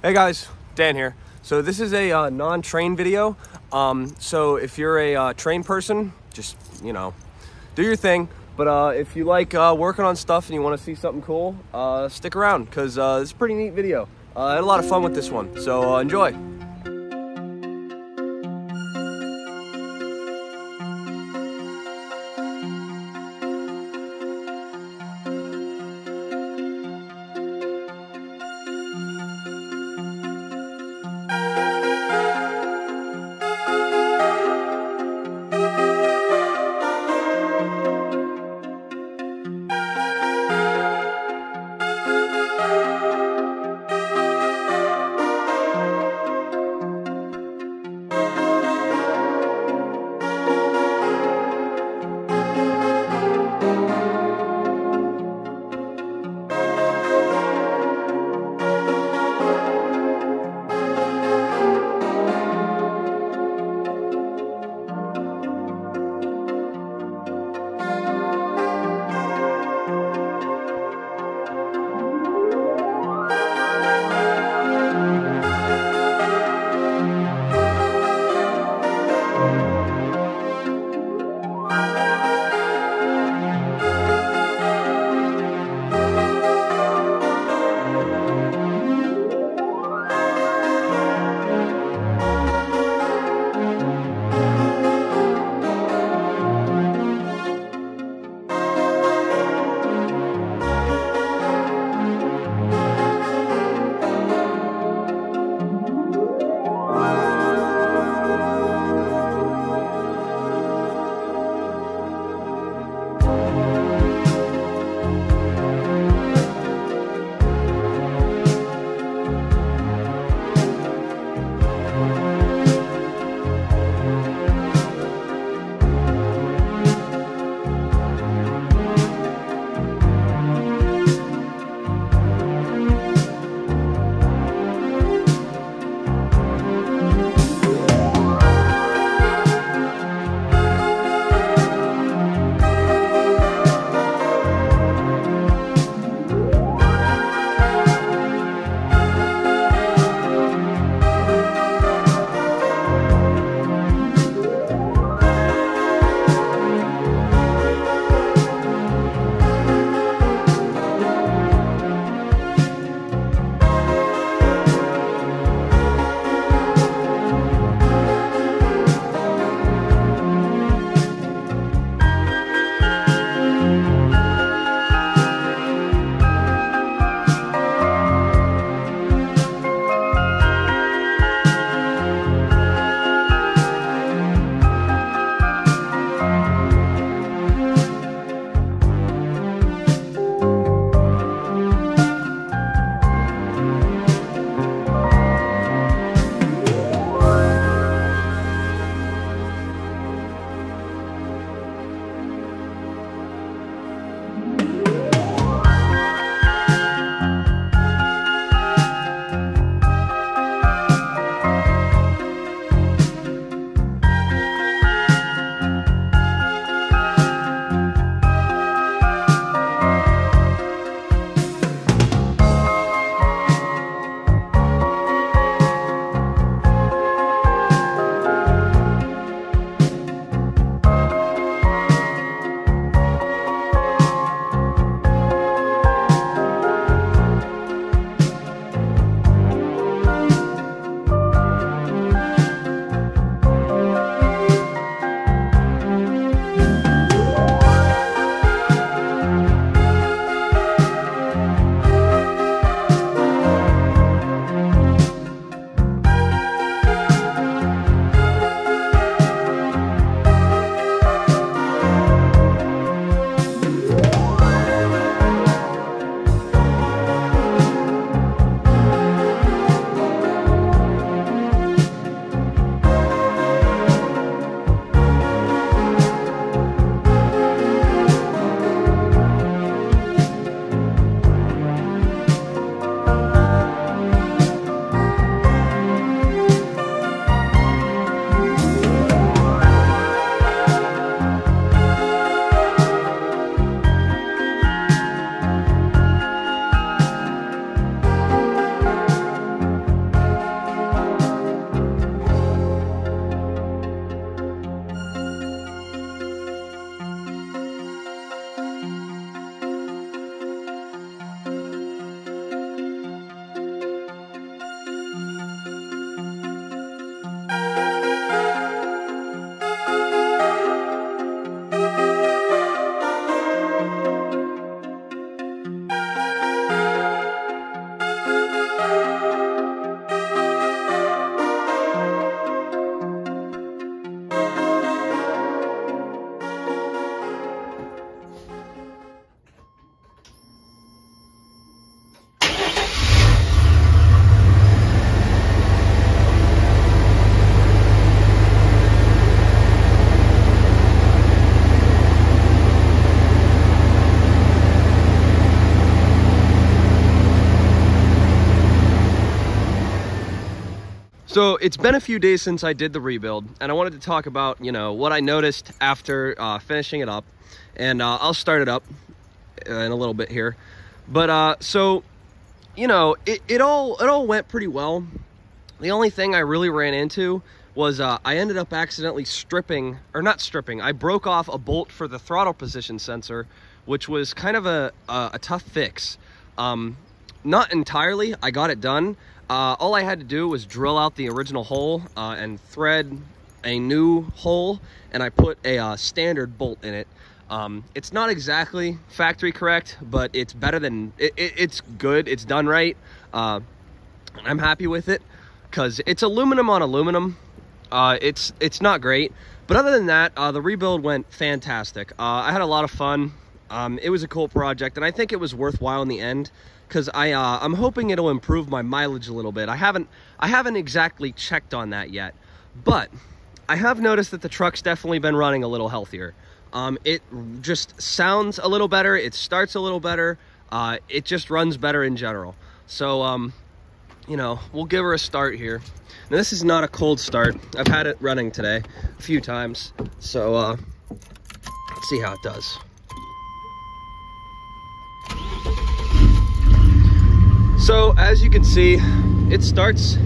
Hey guys, Dan here. So this is a non-train video. So if you're a trained person, just, do your thing. But if you like working on stuff and you want to see something cool, stick around because it's a pretty neat video. I had a lot of fun with this one, so enjoy. So it's been a few days since I did the rebuild, and I wanted to talk about, you know, what I noticed after finishing it up. And I'll start it up in a little bit here. But so, you know, it all went pretty well. The only thing I really ran into was I ended up accidentally stripping, or not stripping, I broke off a bolt for the throttle position sensor, which was kind of a tough fix. Not entirely, I got it done. All I had to do was drill out the original hole and thread a new hole, and I put a standard bolt in it. It's not exactly factory correct, but it's better than, it's good, it's done right. I'm happy with it, because it's aluminum on aluminum. It's not great, but other than that, the rebuild went fantastic. I had a lot of fun. It was a cool project, and I think it was worthwhile in the end, because I'm hoping it'll improve my mileage a little bit. I haven't exactly checked on that yet, but I have noticed that the truck's definitely been running a little healthier. It just sounds a little better, it starts a little better, it just runs better in general. So, you know, we'll give her a start here. Now, this is not a cold start. I've had it running today a few times, so let's see how it does. So as you can see, it starts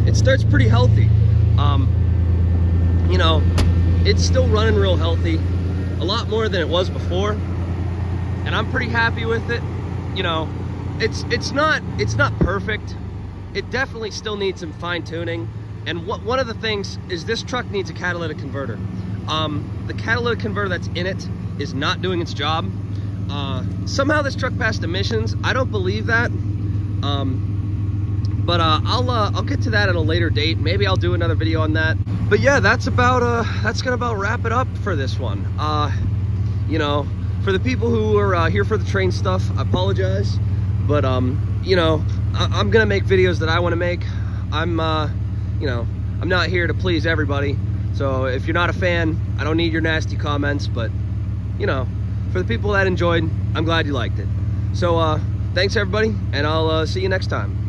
pretty healthy. You know, it's still running real healthy, a lot more than it was before, and I'm pretty happy with it. You know, it's not perfect. It definitely still needs some fine tuning. And one of the things is this truck needs a catalytic converter. The catalytic converter that's in it is not doing its job. Somehow this truck passed emissions. I don't believe that. But I'll get to that at a later date. Maybe I'll do another video on that. But yeah, that's gonna about wrap it up for this one. You know, for the people who are here for the train stuff, I apologize. But you know, I'm gonna make videos that I want to make. You know, I'm not here to please everybody. So if you're not a fan, I don't need your nasty comments. But you know, for the people that enjoyed, I'm glad you liked it. So thanks everybody, and I'll see you next time.